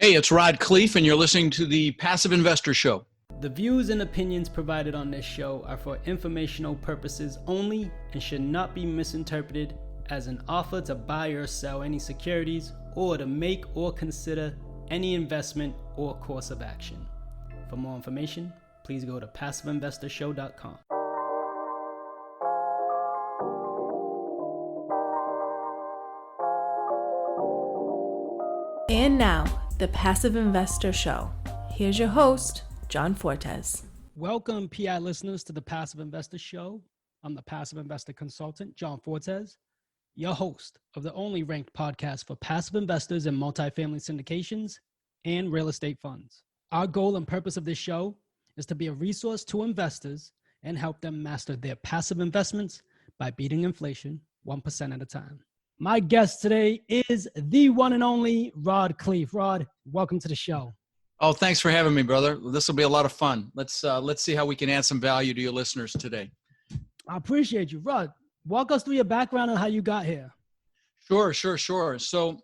Hey, it's Rod Khleif, and you're listening to the Passive Investor Show. The views and opinions provided on this show are for informational purposes only and should not be misinterpreted as an offer to buy or sell any securities or to make or consider any investment or course of action. For more information, please go to passiveinvestorshow.com. And now, the Passive Investor Show. Here's your host, John Fortes. Welcome, PI listeners, to the Passive Investor Show. I'm the Passive Investor Consultant, John Fortes, your host of the only ranked podcast for passive investors in multifamily syndications and real estate funds. Our goal and purpose of this show is to be a resource to investors and help them master their passive investments by beating inflation 1% at a time. My guest today is the one and only Rod Khleif. Rod, welcome to the show. Oh, thanks for having me, brother. This will be a lot of fun. Let's see how we can add some value to your listeners today. I appreciate you. Rod, walk us through your background and how you got here. Sure. So,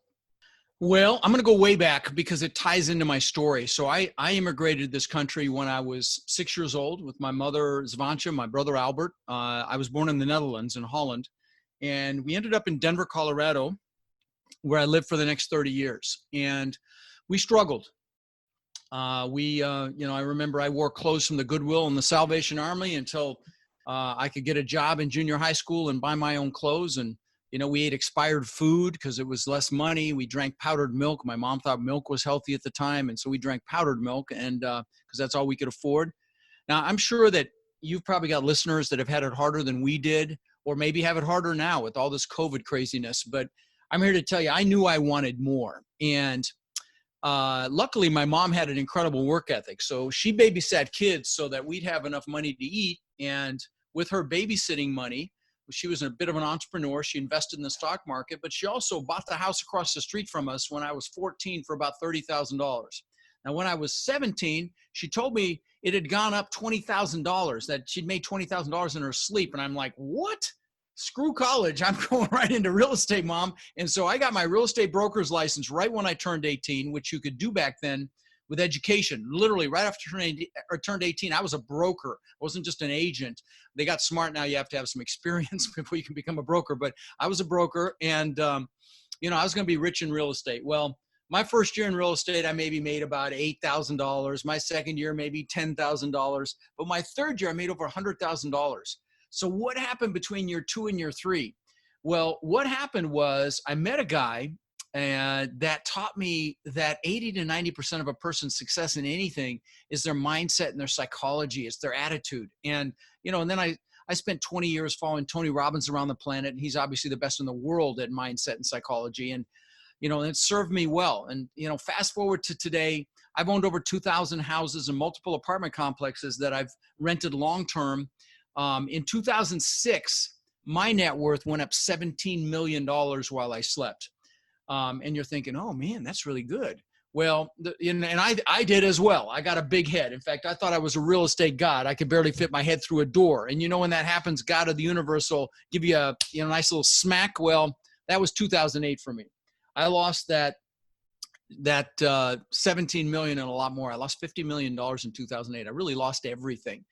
I'm going to go way back because it ties into my story. So I immigrated to this country when I was 6 years old with my mother, Zvantje, my brother, Albert. I was born in the Netherlands, in Holland. And we ended up in Denver, Colorado, where I lived for the next 30 years. And we struggled. I remember I wore clothes from the Goodwill and the Salvation Army until I could get a job in junior high school and buy my own clothes. And, we ate expired food because it was less money. We drank powdered milk. My mom thought milk was healthy at the time. And so we drank powdered milk and because that's all we could afford. Now, I'm sure that you've probably got listeners that have had it harder than we did, or maybe have it harder now with all this COVID craziness. But I'm here to tell you, I knew I wanted more. And luckily, my mom had an incredible work ethic. So she babysat kids so that we'd have enough money to eat. And with her babysitting money, she was a bit of an entrepreneur. She invested in the stock market, but she also bought the house across the street from us when I was 14 for about $30,000. Now, when I was 17, she told me it had gone up $20,000, that she'd made $20,000 in her sleep. And I'm like, what? Screw college. I'm going right into real estate, Mom. And so I got my real estate broker's license right when I turned 18, which you could do back then with education. Literally right after I turned 18, I was a broker. I wasn't just an agent. They got smart now. You have to have some experience before you can become a broker. But I was a broker and, I was going to be rich in real estate. Well, my first year in real estate, I maybe made about $8,000. My second year, maybe $10,000. But my third year, I made over $100,000. So what happened between year 2 and year 3? Well, what happened was I met a guy that taught me that 80 to 90% of a person's success in anything is their mindset and their psychology. It's their attitude. And, and then I spent 20 years following Tony Robbins around the planet. And he's obviously the best in the world at mindset and psychology. And, and it served me well. And, fast forward to today, I've owned over 2,000 houses and multiple apartment complexes that I've rented long-term. In 2006, my net worth went up $17 million while I slept. And you're thinking, oh man, that's really good. Well, and I did as well. I got a big head. In fact, I thought I was a real estate god. I could barely fit my head through a door. And when that happens, God of the universe will give you a nice little smack. Well, that was 2008 for me. I lost that 17 million and a lot more. I lost $50 million in 2008. I really lost everything.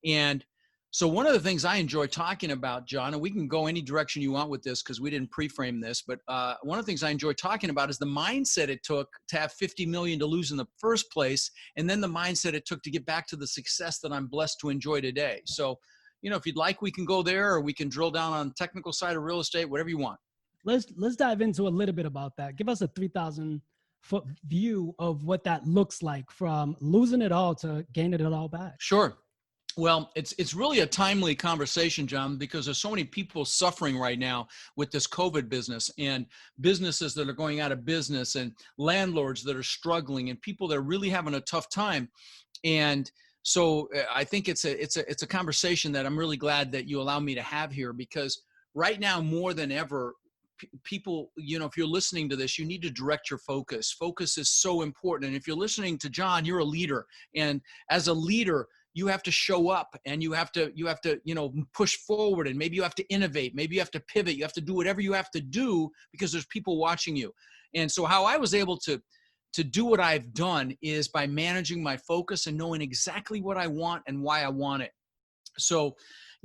And so one of the things I enjoy talking about, John, and we can go any direction you want with this because we didn't pre-frame this, but one of the things I enjoy talking about is the mindset it took to have 50 million to lose in the first place, and then the mindset it took to get back to the success that I'm blessed to enjoy today. So, if you'd like, we can go there, or we can drill down on the technical side of real estate, whatever you want. Let's dive into a little bit about that. Give us a 3,000-foot view of what that looks like from losing it all to gaining it all back. Sure. Well, it's really a timely conversation, John, because there's so many people suffering right now with this COVID business, and businesses that are going out of business, and landlords that are struggling, and people that are really having a tough time. And so I think it's a conversation that I'm really glad that you allow me to have here, because right now more than ever, people, if you're listening to this, you need to direct your focus. Focus is so important. And if you're listening to John, you're a leader. And as a leader, you have to show up, and you have to, push forward, and maybe you have to innovate. Maybe you have to pivot. You have to do whatever you have to do because there's people watching you. And so how I was able to to do what I've done is by managing my focus and knowing exactly what I want and why I want it. So,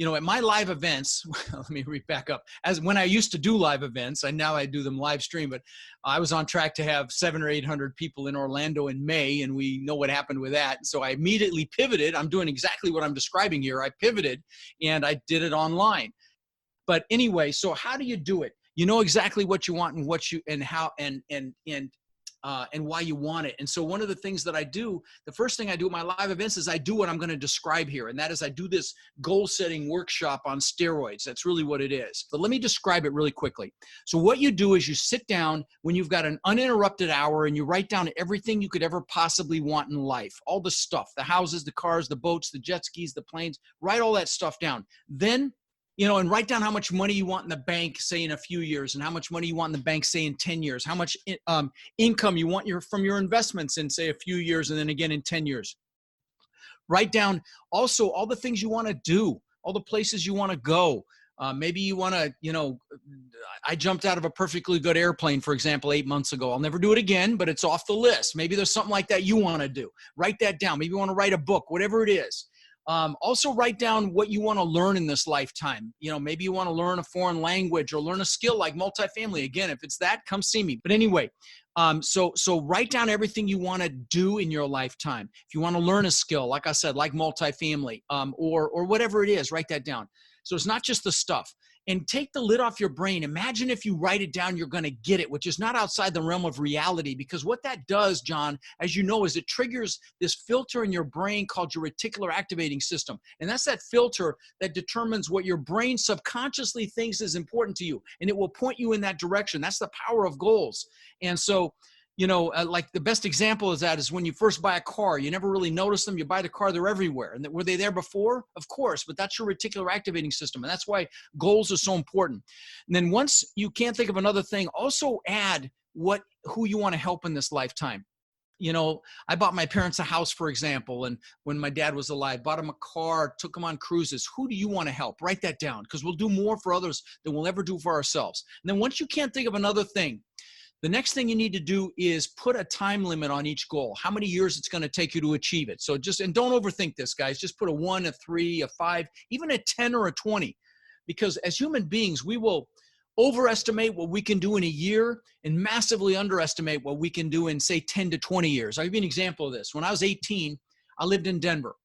at my live events, let me back up. As when I used to do live events, and now I do them live stream, but I was on track to have 700 or 800 people in Orlando in May, and we know what happened with that. So I immediately pivoted. I'm doing exactly what I'm describing here. I pivoted and I did it online. But anyway, so how do you do it? You know exactly what you want and what you and how and why you want it. And so one of the things that I do, the first thing I do at my live events is I do what I'm going to describe here. And that is I do this goal setting workshop on steroids. That's really what it is. But let me describe it really quickly. So what you do is you sit down when you've got an uninterrupted hour and you write down everything you could ever possibly want in life. All the stuff, the houses, the cars, the boats, the jet skis, the planes, write all that stuff down. Then and write down how much money you want in the bank, say in a few years, and how much money you want in the bank, say in 10 years, how much income you want from your investments in, say, a few years, and then again in 10 years. Write down also all the things you want to do, all the places you want to go. Maybe you want to, I jumped out of a perfectly good airplane, for example, 8 months ago. I'll never do it again, but it's off the list. Maybe there's something like that you want to do. Write that down. Maybe you want to write a book, whatever it is. Also write down what you want to learn in this lifetime. Maybe you want to learn a foreign language or learn a skill like multifamily. Again, if it's that, come see me. But anyway, so write down everything you want to do in your lifetime. If you want to learn a skill, like I said, like multifamily, or whatever it is, write that down. So it's not just the stuff. And take the lid off your brain. Imagine if you write it down, you're going to get it, which is not outside the realm of reality. Because what that does, John, as you know, is it triggers this filter in your brain called your reticular activating system. And that's that filter that determines what your brain subconsciously thinks is important to you. And it will point you in that direction. That's the power of goals. And so, like the best example of that is when you first buy a car, you never really notice them. You buy the car, they're everywhere. And were they there before? Of course, but that's your reticular activating system. And that's why goals are so important. And then once you can't think of another thing, also add who you want to help in this lifetime. I bought my parents a house, for example, and when my dad was alive, bought him a car, took him on cruises. Who do you want to help? Write that down, because we'll do more for others than we'll ever do for ourselves. And then once you can't think of another thing, the next thing you need to do is put a time limit on each goal, how many years it's going to take you to achieve it. So and don't overthink this, guys. Just put a 1, a 3, a 5, even a 10 or a 20, because as human beings, we will overestimate what we can do in a year and massively underestimate what we can do in, say, 10 to 20 years. I'll give you an example of this. When I was 18, I lived in Denver.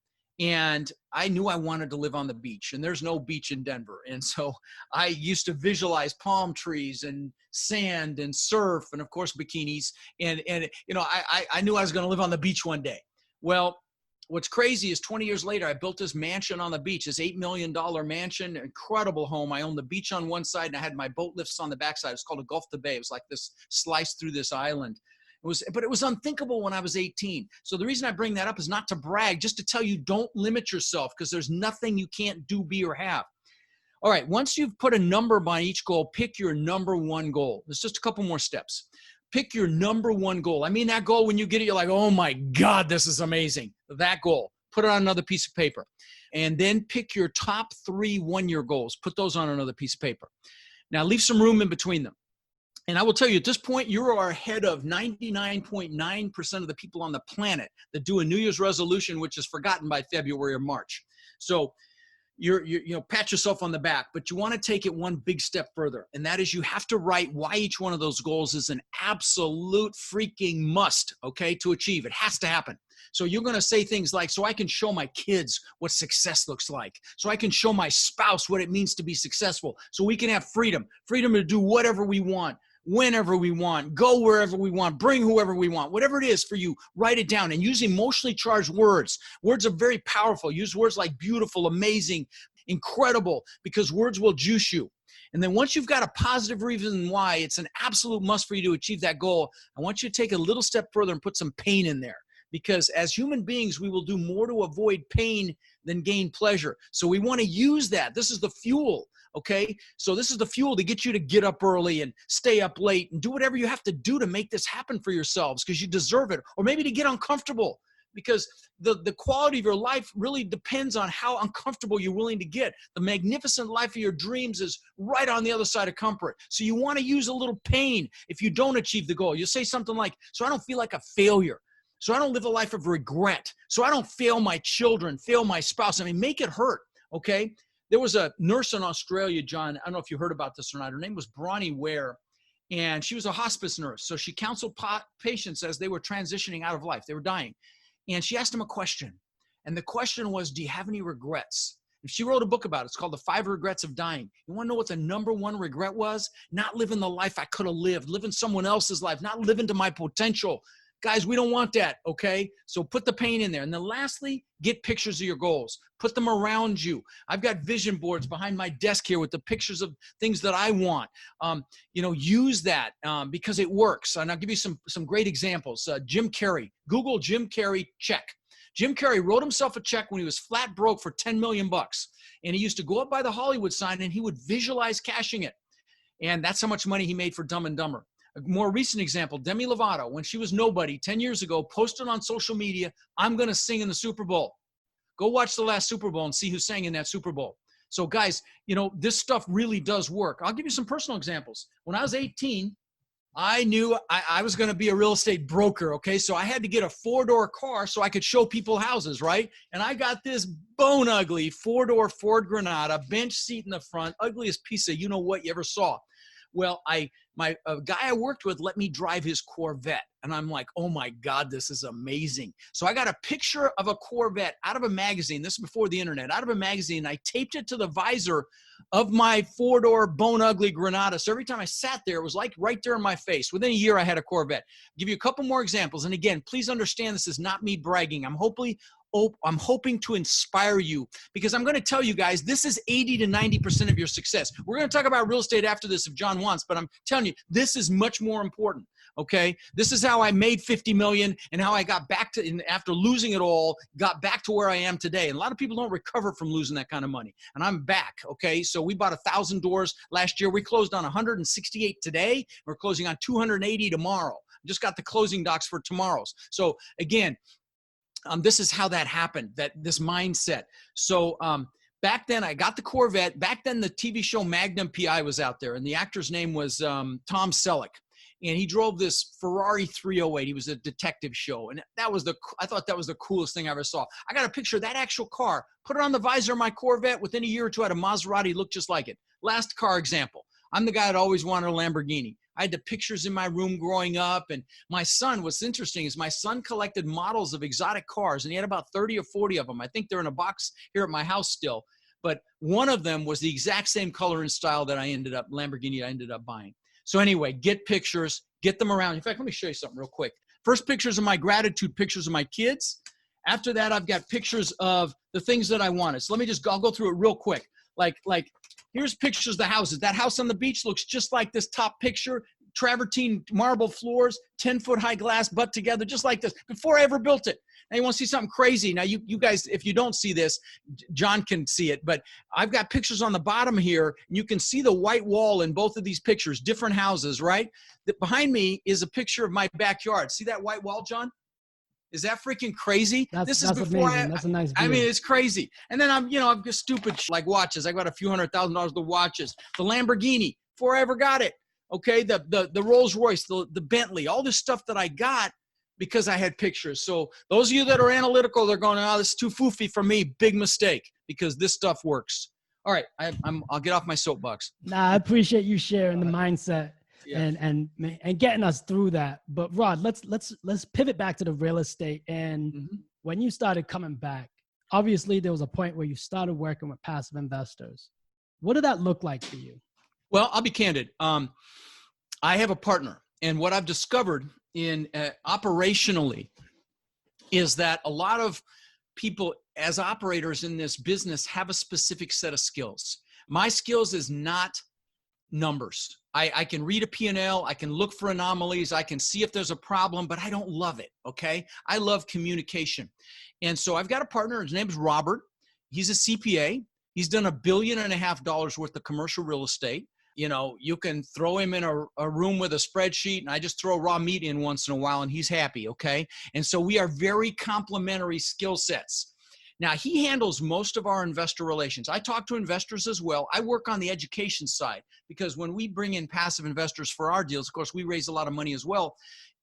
And I knew I wanted to live on the beach, and there's no beach in Denver. And so I used to visualize palm trees and sand and surf and, of course, bikinis. And I knew I was going to live on the beach one day. Well, what's crazy is 20 years later, I built this mansion on the beach, this $8 million mansion, incredible home. I owned the beach on one side, and I had my boat lifts on the backside. It's called a Gulf to Bay. It was like this slice through this island. But it was unthinkable when I was 18. So the reason I bring that up is not to brag, just to tell you don't limit yourself, because there's nothing you can't do, be, or have. All right, once you've put a number by each goal, pick your number one goal. There's just a couple more steps. Pick your number one goal. I mean that goal, when you get it, you're like, oh my God, this is amazing. That goal. Put it on another piece of paper. And then pick your top 3 one-year goals. Put those on another piece of paper. Now leave some room in between them. And I will tell you, at this point, you are ahead of 99.9% of the people on the planet that do a New Year's resolution, which is forgotten by February or March. So you pat yourself on the back, but you want to take it one big step further. And that is, you have to write why each one of those goals is an absolute freaking must, okay, to achieve. It has to happen. So you're going to say things like, so I can show my kids what success looks like. So I can show my spouse what it means to be successful. So we can have freedom to do whatever we want, whenever we want, go wherever we want, bring whoever we want, whatever it is for you, write it down, and use emotionally charged words. Words are very powerful. Use words like beautiful, amazing, incredible, because words will juice you. And then once you've got a positive reason why it's an absolute must for you to achieve that goal, I want you to take a little step further and put some pain in there. Because as human beings, we will do more to avoid pain than gain pleasure. So we want to use that. This is the fuel. Okay, so this is the fuel to get you to get up early and stay up late and do whatever you have to do to make this happen for yourselves, because you deserve it. Or maybe to get uncomfortable, because the quality of your life really depends on how uncomfortable you're willing to get. The magnificent life of your dreams is right on the other side of comfort. So you want to use a little pain if you don't achieve the goal. You say something like, so I don't feel like a failure. So I don't live a life of regret. So I don't fail my children, fail my spouse. I mean, make it hurt, okay? There was a nurse in Australia, John, I don't know if you heard about this or not. Her name was Bronnie Ware, and she was a hospice nurse. So she counseled patients as they were transitioning out of life. They were dying. And she asked them a question. And the question was, do you have any regrets? And she wrote a book about it. It's called The 5 Regrets of Dying. You want to know what the number one regret was? Not living the life I could have lived, living someone else's life, not living to my potential. Guys, we don't want that, okay? So put the pain in there. And then lastly, get pictures of your goals. Put them around you. I've got vision boards behind my desk here with the pictures of things that I want. Use that because it works. And I'll give you some great examples. Jim Carrey. Google Jim Carrey check. Jim Carrey wrote himself a check when he was flat broke for $10 million. And he used to go up by the Hollywood sign and he would visualize cashing it. And that's how much money he made for Dumb and Dumber. A more recent example, Demi Lovato, when she was nobody 10 years ago, posted on social media, I'm going to sing in the Super Bowl. Go watch the last Super Bowl and see who sang in that Super Bowl. So guys, this stuff really does work. I'll give you some personal examples. When I was 18, I knew I was going to be a real estate broker, okay? So I had to get a 4-door car so I could show people houses, right? And I got this bone ugly 4-door Ford Granada, bench seat in the front, ugliest piece of you-know-what you ever saw. Well, a guy I worked with let me drive his Corvette. And I'm like, oh my God, this is amazing. So I got a picture of a Corvette out of a magazine. This is before the internet, out of a magazine. I taped it to the visor of my 4-door bone ugly Granada. So every time I sat there, it was like right there in my face. Within a year, I had a Corvette. I'll give you a couple more examples. And again, please understand this is not me bragging. I'm hoping to inspire you because I'm going to tell you guys, this is 80 to 90% of your success. We're going to talk about real estate after this if John wants, but I'm telling you, this is much more important. Okay. This is how I made 50 million and how I got back to, after losing it all, got back to where I am today. And a lot of people don't recover from losing that kind of money. And I'm back. Okay. So we bought 1,000 doors last year. We closed on 168 today. We're closing on 280 tomorrow. Just got the closing docs for tomorrow's. So again, this is how that happened, this mindset. So back then I got the Corvette. Back then the TV show Magnum PI was out there and the actor's name was Tom Selleck. And he drove this Ferrari 308. He was a detective show. And I thought that was the coolest thing I ever saw. I got a picture of that actual car, put it on the visor of my Corvette. Within a year or two, I had a Maserati, looked just like it. Last car example. I'm the guy that always wanted a Lamborghini. I had the pictures in my room growing up. And my son, what's interesting is my son collected models of exotic cars. And he had about 30 or 40 of them. I think they're in a box here at my house still. But one of them was the exact same color and style that Lamborghini I ended up buying. So anyway, get pictures, get them around. In fact, let me show you something real quick. First pictures of my gratitude, pictures of my kids. After that, I've got pictures of the things that I wanted. So I'll go through it real quick. Like here's pictures of the houses. That house on the beach looks just like this top picture. Travertine marble floors, 10-foot high glass butt together, just like this, before I ever built it. Now you want to see something crazy. Now you guys, if you don't see this, John can see it, but I've got pictures on the bottom here. And you can see the white wall in both of these pictures, different houses, right? Behind me is a picture of my backyard. See that white wall, John? Is that freaking crazy? That's amazing. That's a nice view. I mean, it's crazy. And then I've got stupid like watches. I got a few $100,000 worth of watches. The Lamborghini, before I ever got it. Okay, the Rolls Royce, the Bentley, all this stuff that I got because I had pictures. So those of you that are analytical, they're going, oh, this is too foofy for me. Big mistake, because this stuff works. All right, I'll get off my soapbox. Nah, I appreciate you sharing the mindset and getting us through that. But Rod, let's pivot back to the real estate. And when you started coming back, obviously there was a point where you started working with passive investors. What did that look like for you? Well, I'll be candid. I have a partner, and what I've discovered in operationally is that a lot of people as operators in this business have a specific set of skills. My skills is not numbers. I can read a P&L, I can look for anomalies, I can see if there's a problem, but I don't love it, okay? I love communication. And so I've got a partner, his name is Robert. He's a CPA. He's done $1.5 billion worth of commercial real estate. you can throw him in a room with a spreadsheet, and I just throw raw meat in once in a while, and he's happy, okay? And so we are very complementary skill sets. Now, he handles most of our investor relations. I talk to investors as well. I work on the education side, because when we bring in passive investors for our deals, of course, we raise a lot of money as well.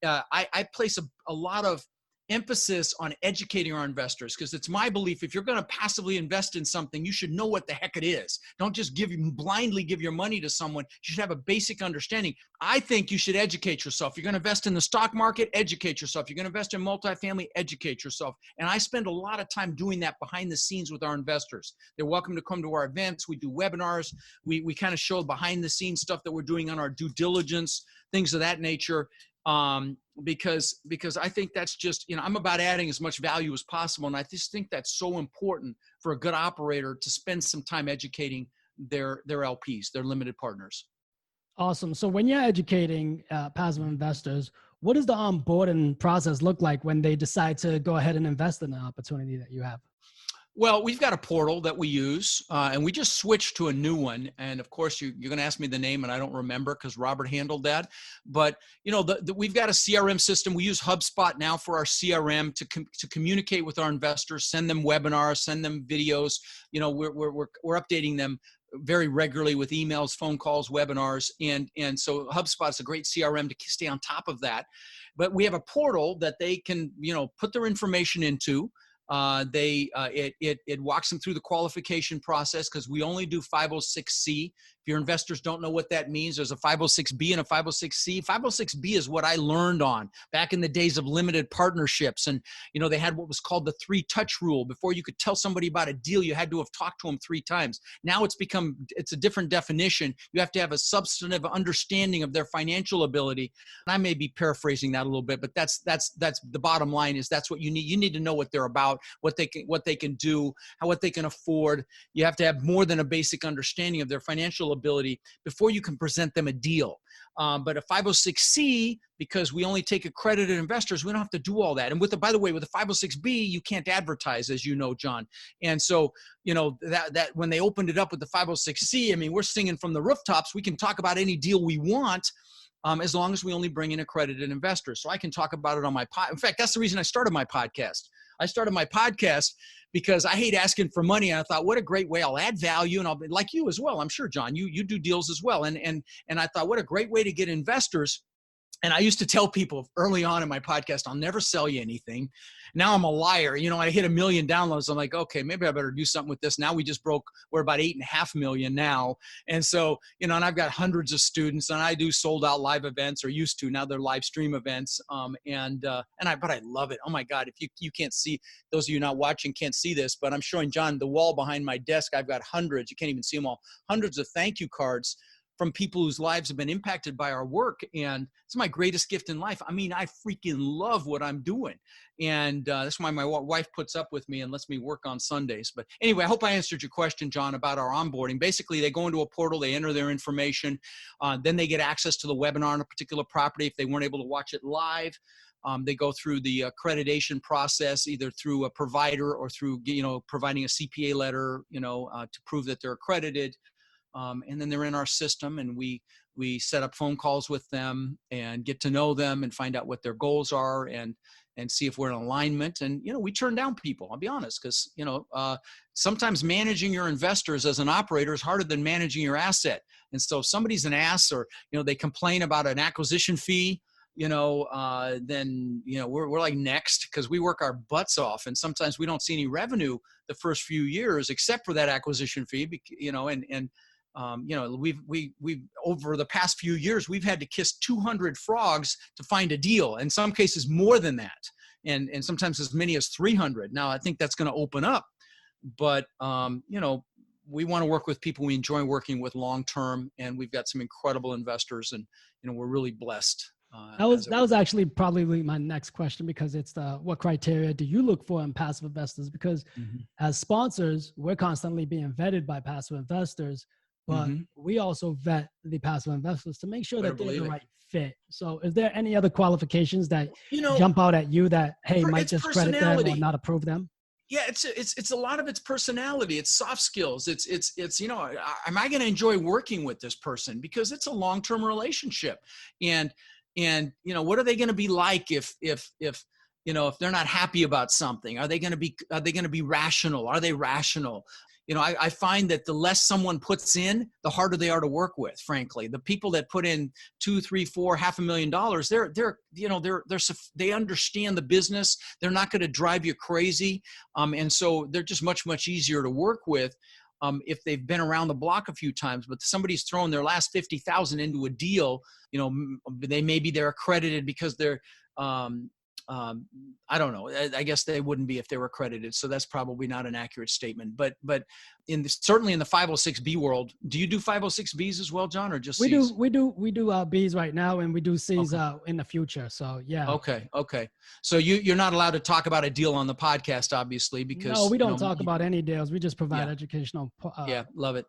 I place a lot of emphasis on educating our investors, because it's my belief, if you're going to passively invest in something, you should know what the heck it is. Don't just blindly give your money to someone. You should have a basic understanding. I think you should educate yourself. You're going to invest in the stock market, educate yourself. You're going to invest in multifamily, educate yourself. And I spend a lot of time doing that behind the scenes with our investors. They're welcome to come to our events. We do webinars. We kind of show behind the scenes stuff that we're doing on our due diligence, things of that nature. Because I think that's just, I'm about adding as much value as possible. And I just think that's so important for a good operator to spend some time educating their LPs, their limited partners. Awesome. So when you're educating passive investors, what does the onboarding process look like when they decide to go ahead and invest in the opportunity that you have? Well, we've got a portal that we use, and we just switched to a new one. And of course, you're going to ask me the name, and I don't remember because Robert handled that. But we've got a CRM system. We use HubSpot now for our CRM to communicate with our investors, send them webinars, send them videos. We're updating them very regularly with emails, phone calls, webinars, and so HubSpot's a great CRM to stay on top of that. But we have a portal that they can put their information into. It walks them through the qualification process, because we only do 506C. If your investors don't know what that means, there's a 506B and a 506C. 506B is what I learned on back in the days of limited partnerships. And, they had what was called the 3-touch rule. Before you could tell somebody about a deal, you had to have talked to them 3 times. Now it's a different definition. You have to have a substantive understanding of their financial ability. And I may be paraphrasing that a little bit, but that's the bottom line is that's what you need. You need to know what they're about, what they can do, what they can afford. You have to have more than a basic understanding of their financial ability before you can present them a deal. But a 506C, because we only take accredited investors, we don't have to do all that. And by the way, with a 506B, you can't advertise, as you know, John. And so, that when they opened it up with the 506C, we're singing from the rooftops. We can talk about any deal we want, as long as we only bring in accredited investors. So I can talk about it on my podcast. In fact, that's the reason I started my podcast. I started my podcast because I hate asking for money. And I thought, what a great way. I'll add value, and I'll be like you as well. I'm sure, John, you do deals as well. And I thought, what a great way to get investors. And I used to tell people early on in my podcast, I'll never sell you anything. Now I'm a liar. I hit 1 million downloads. I'm like, okay, maybe I better do something with this. Now we're about 8.5 million now. And so, and I've got hundreds of students, and I do sold out live events, or used to. Now they're live stream events. But I love it. Oh my God. If you can't see, those of you not watching can't see this, but I'm showing John the wall behind my desk. I've got hundreds, you can't even see them all, hundreds of thank you cards from people whose lives have been impacted by our work. And it's my greatest gift in life. I freaking love what I'm doing. And that's why my wife puts up with me and lets me work on Sundays. But anyway, I hope I answered your question, John, about our onboarding. Basically, they go into a portal, they enter their information, then they get access to the webinar on a particular property if they weren't able to watch it live. They go through the accreditation process, either through a provider or through, providing a CPA letter, to prove that they're accredited. And then they're in our system, and we set up phone calls with them and get to know them and find out what their goals are and see if we're in alignment. And, we turn down people, I'll be honest, because, sometimes managing your investors as an operator is harder than managing your asset. And so if somebody's an ass, or, they complain about an acquisition fee, then, we're like next, because we work our butts off, and sometimes we don't see any revenue the first few years except for that acquisition fee, we've over the past few years, we've had to kiss 200 frogs to find a deal. In some cases more than that. And sometimes as many as 300. Now I think that's going to open up, but we want to work with people we enjoy working with long-term, and we've got some incredible investors, and, we're really blessed. That was actually probably my next question, because it's what criteria do you look for in passive investors? Because as sponsors, we're constantly being vetted by passive investors. But we also vet the passive investors to make sure that they're the right fit. So is there any other qualifications that jump out at you that, hey, might discredit them or not approve them? Yeah, it's a lot of it's personality. It's soft skills. It's am I going to enjoy working with this person, because it's a long-term relationship, and what are they going to be like if they're not happy about something? Are they going to be rational? Are they rational? I find that the less someone puts in, the harder they are to work with. Frankly, the people that put in $2, $3, $4, $500,000, they understand the business. They're not going to drive you crazy, and so they're just much easier to work with if they've been around the block a few times. But somebody's thrown their last 50,000 into a deal. They're accredited because they're I don't know. I guess they wouldn't be if they were accredited. So that's probably not an accurate statement. But certainly in the 506B world, do you do 506Bs as well, John, or just Cs? We do Bs right now, and we do Cs in the future. So yeah. Okay. So you're not allowed to talk about a deal on the podcast, obviously, because no, we don't talk about any deals. We just provide educational. Love it.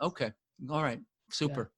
Okay. All right. Super.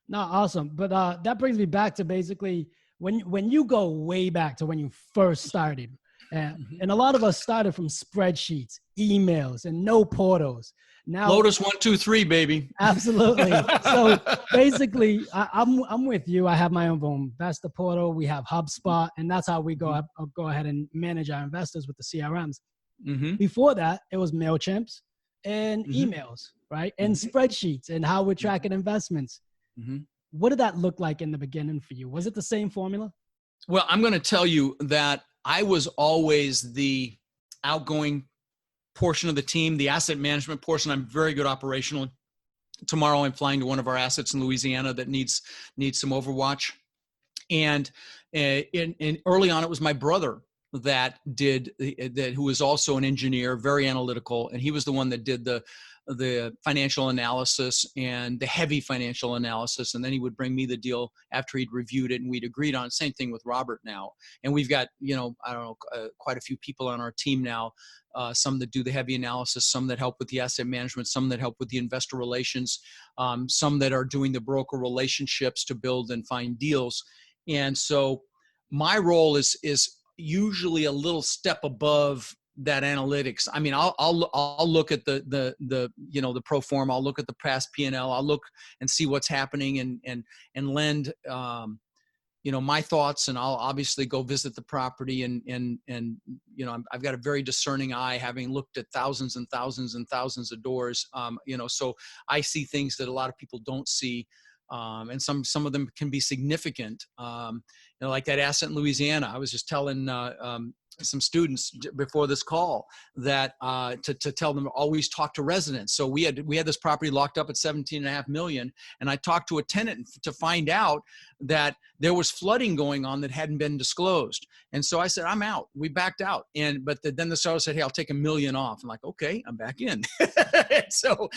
Yeah. No, awesome. But that brings me back to basically when you go way back to when you first started, and a lot of us started from spreadsheets, emails, and no portals. Now, Lotus 1, 2, 3, baby. Absolutely. So basically, I'm with you. I have my own Investor portal. We have HubSpot, and that's how we go ahead and manage our investors with the CRMs. Mm-hmm. Before that, it was MailChimps and emails, right? And spreadsheets, and how we're tracking investments. Mm-hmm. What did that look like in the beginning for you? Was it the same formula? Well, I'm going to tell you that I was always the outgoing portion of the team, the asset management portion. I'm very good operational. Tomorrow I'm flying to one of our assets in Louisiana that needs some overwatch. And early on, it was my brother that who was also an engineer, very analytical. And he was the one that did the financial analysis and the heavy financial analysis. And then he would bring me the deal after he'd reviewed it and we'd agreed on it. Same thing with Robert now. And we've got, quite a few people on our team now, some that do the heavy analysis, some that help with the asset management, some that help with the investor relations, some that are doing the broker relationships to build and find deals. And so my role is usually a little step above that analytics. I mean, I'll look at the pro forma. I'll look at the past P&L. I'll look and see what's happening and lend my thoughts. And I'll obviously go visit the property and I've got a very discerning eye, having looked at thousands and thousands and thousands of doors. So I see things that a lot of people don't see. And some of them can be significant. Like that asset in Louisiana. I was just telling some students before this call that to tell them always talk to residents. So we had this property locked up at $17.5 million, and I talked to a tenant to find out that there was flooding going on that hadn't been disclosed. And so I said, I'm out. We backed out. But then the seller said, hey, I'll take $1 million off. I'm like, okay, I'm back in. So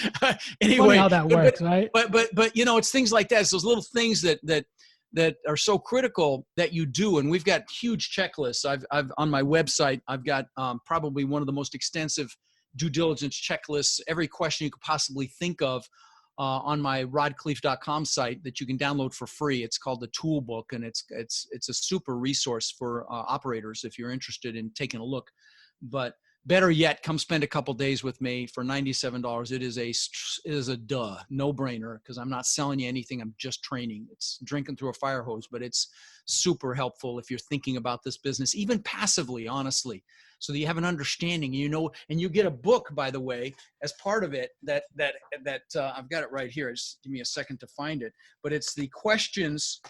anyway, funny how that works, right? But it's things like that. It's those little things that are so critical that you do. And we've got huge checklists. I've on my website, I've got probably one of the most extensive due diligence checklists, every question you could possibly think of on my rodkhleif.com site that you can download for free. It's called the Toolbook, and it's a super resource for operators if you're interested in taking a look. But better yet, come spend a couple days with me for $97. It is a no-brainer, because I'm not selling you anything. I'm just training. It's drinking through a fire hose, but it's super helpful if you're thinking about this business, even passively, honestly, so that you have an understanding. And you get a book, by the way, as part of it. That I've got it right here. Just give me a second to find it. But it's the questions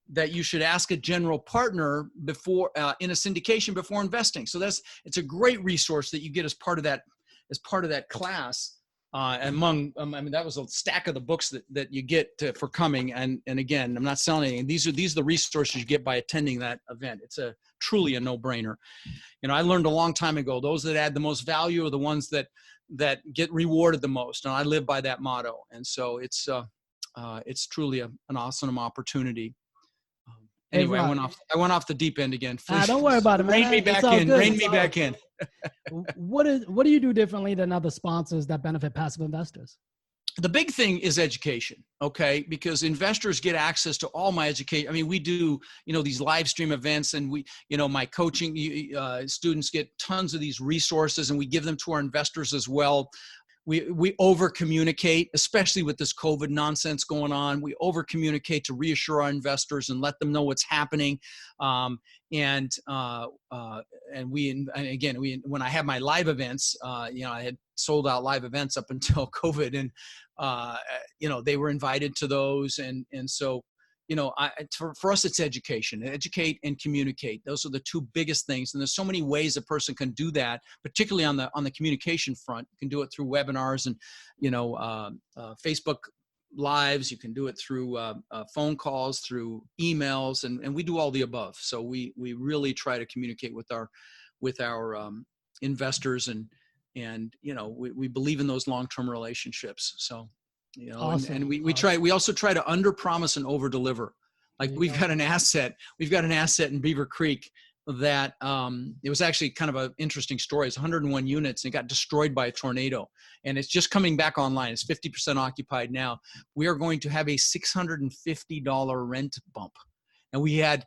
that you should ask a general partner before in a syndication before investing. So it's a great resource that you get as part of that class. That was a stack of the books that you get for coming. And again, I'm not selling anything. These are the resources you get by attending that event. It's truly a no-brainer. I learned a long time ago, those that add the most value are the ones that get rewarded the most. And I live by that motto. And so it's truly an awesome opportunity. Anyway, I went off the deep end again. Don't worry about it, man. Rein me back in. What do you do differently than other sponsors that benefit passive investors? the big thing is education, okay? Because investors get access to all my education. I mean, we do, these live stream events, and we, my coaching students get tons of these resources, and we give them to our investors as well. We over communicate, especially with this COVID nonsense going on. We over communicate to reassure our investors and let them know what's happening. And when I have my live events, I had sold out live events up until COVID, and they were invited to those, and so. For us, it's education. Educate and communicate. Those are the two biggest things. And there's so many ways a person can do that, particularly on the communication front. You can do it through webinars and, Facebook lives. You can do it through phone calls, through emails, and we do all the above. So we really try to communicate with our investors, and we believe in those long-term relationships. So. Awesome. And we also try to under promise and over deliver. Like we've got an asset in Beaver Creek that it was actually kind of an interesting story. It's 101 units, and it got destroyed by a tornado, and it's just coming back online. It's 50% occupied now. We are going to have a $650 rent bump, and we had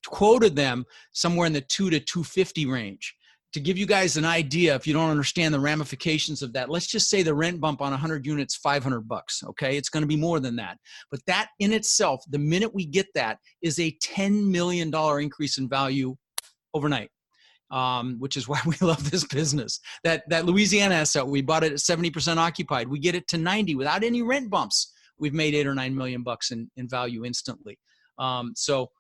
quoted them somewhere in the $200 to $250 range. To give you guys an idea, if you don't understand the ramifications of that, let's just say the rent bump on 100 units, $500. Okay, it's going to be more than that. But that in itself, the minute we get that, is a $10 million increase in value overnight, which is why we love this business. That Louisiana asset, we bought it at 70% occupied. We get it to 90 without any rent bumps. We've made $8 or $9 million in value instantly. So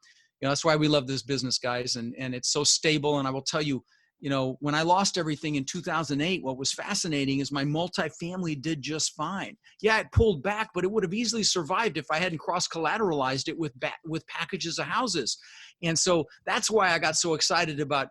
that's why we love this business, guys, and it's so stable. And I will tell you. When I lost everything in 2008, what was fascinating is my multifamily did just fine. Yeah, it pulled back, but it would have easily survived if I hadn't cross-collateralized it with packages of houses. And so that's why I got so excited about,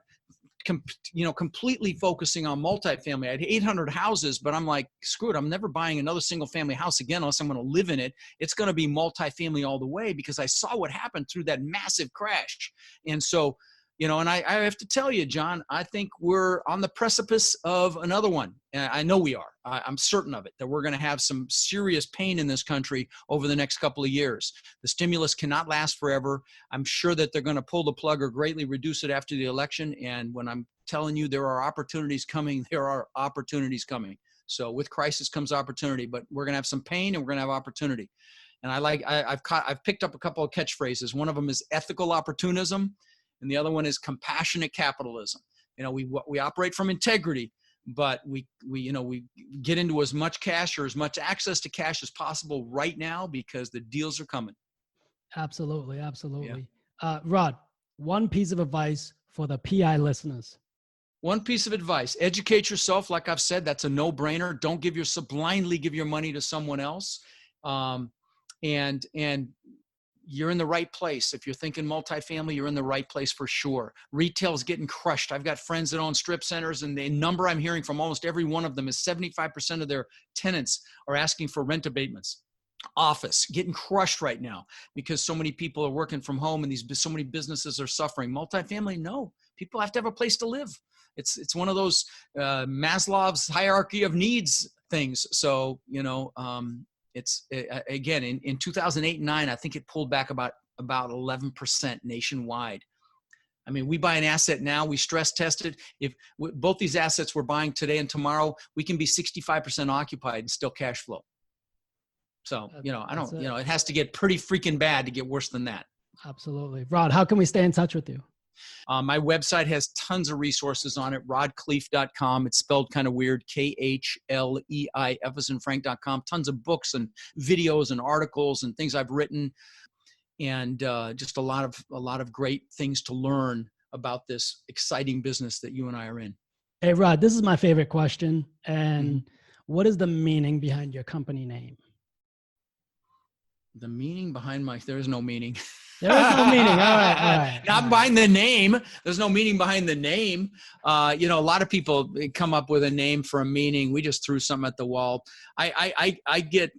completely focusing on multifamily. I had 800 houses, but I'm like, screw it. I'm never buying another single family house again unless I'm going to live in it. It's going to be multifamily all the way, because I saw what happened through that massive crash. And so, and I have to tell you, John, I think we're on the precipice of another one. I know we are. I'm certain of it, that we're going to have some serious pain in this country over the next couple of years. The stimulus cannot last forever. I'm sure that they're going to pull the plug or greatly reduce it after the election. And when I'm telling you there are opportunities coming, there are opportunities coming. So with crisis comes opportunity, but we're going to have some pain and we're going to have opportunity. And I've picked up a couple of catchphrases. One of them is ethical opportunism, and the other one is compassionate capitalism. We operate from integrity, but we get into as much cash or as much access to cash as possible right now, because the deals are coming. Absolutely. Yeah. Rod, one piece of advice for the PI listeners. One piece of advice: educate yourself. Like I've said, that's a no-brainer. Don't blindly give your money to someone else. And you're in the right place. If you're thinking multifamily, you're in the right place for sure. Retail's getting crushed. I've got friends that own strip centers, and the number I'm hearing from almost every one of them is 75% of their tenants are asking for rent abatements. Office getting crushed right now because so many people are working from home, and so many businesses are suffering. Multifamily, no. People have to have a place to live. It's one of those Maslow's hierarchy of needs things. So, again, in 2008 and 9, I think it pulled back about 11% nationwide. I mean, we buy an asset now, we stress test it. If both these assets we're buying today and tomorrow, we can be 65% occupied and still cash flow. So, it has to get pretty freaking bad to get worse than that. Absolutely. Rod, how can we stay in touch with you? My website has tons of resources on it, rodkhleif.com. It's spelled kind of weird, Khleif as in Frank.com. Tons of books and videos and articles and things I've written, and just a lot of great things to learn about this exciting business that you and I are in. Hey, Rod, this is my favorite question. And what is the meaning behind your company name? The meaning behind there is no meaning. There is no meaning. All right. Not behind the name. There's no meaning behind the name. A lot of people come up with a name for a meaning. We just threw something at the wall. I get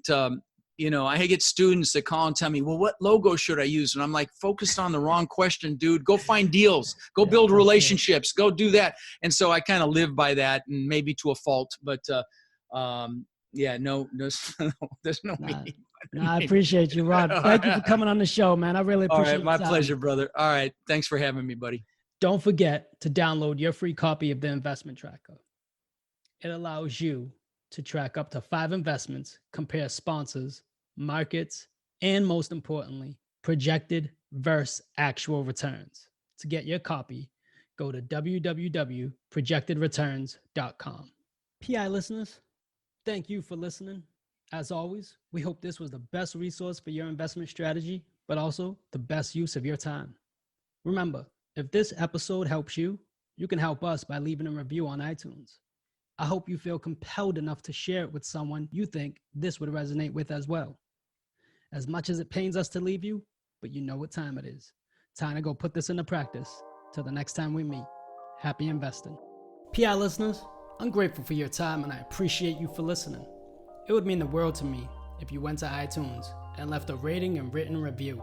students that call and tell me, well, what logo should I use? And I'm like, focused on the wrong question, dude. Go find deals. Go build relationships. Go do that. And so I kind of live by that, and maybe to a fault, but Yeah, no, there's no Nah, meeting. I appreciate you, Rod. Thank you for coming on the show, man. I really All appreciate right, my your time. pleasure, brother. All right, thanks for having me, buddy. Don't forget to download your free copy of the investment tracker. It allows you to track up to 5 investments, compare sponsors, markets, and most importantly, projected versus actual returns. To get your copy, go to www.projectedreturns.com. PI listeners, thank you for listening. As always, we hope this was the best resource for your investment strategy, but also the best use of your time. Remember, if this episode helps you, you can help us by leaving a review on iTunes. I hope you feel compelled enough to share it with someone you think this would resonate with as well. As much as it pains us to leave you, but you know what time it is. Time to go put this into practice. Till the next time we meet, happy investing. PI listeners, I'm grateful for your time and I appreciate you for listening. It would mean the world to me if you went to iTunes and left a rating and written review.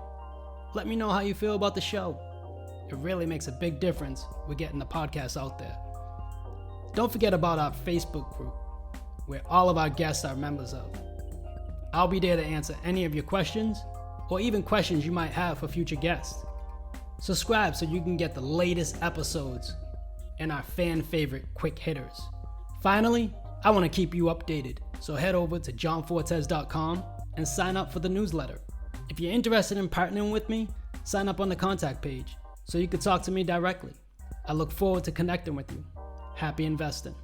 Let me know how you feel about the show. It really makes a big difference with getting the podcast out there. Don't forget about our Facebook group, where all of our guests are members of. I'll be there to answer any of your questions, or even questions you might have for future guests. Subscribe so you can get the latest episodes and our fan favorite quick hitters. Finally, I want to keep you updated, so head over to johnfortes.com and sign up for the newsletter. If you're interested in partnering with me, sign up on the contact page so you can talk to me directly. I look forward to connecting with you. Happy investing.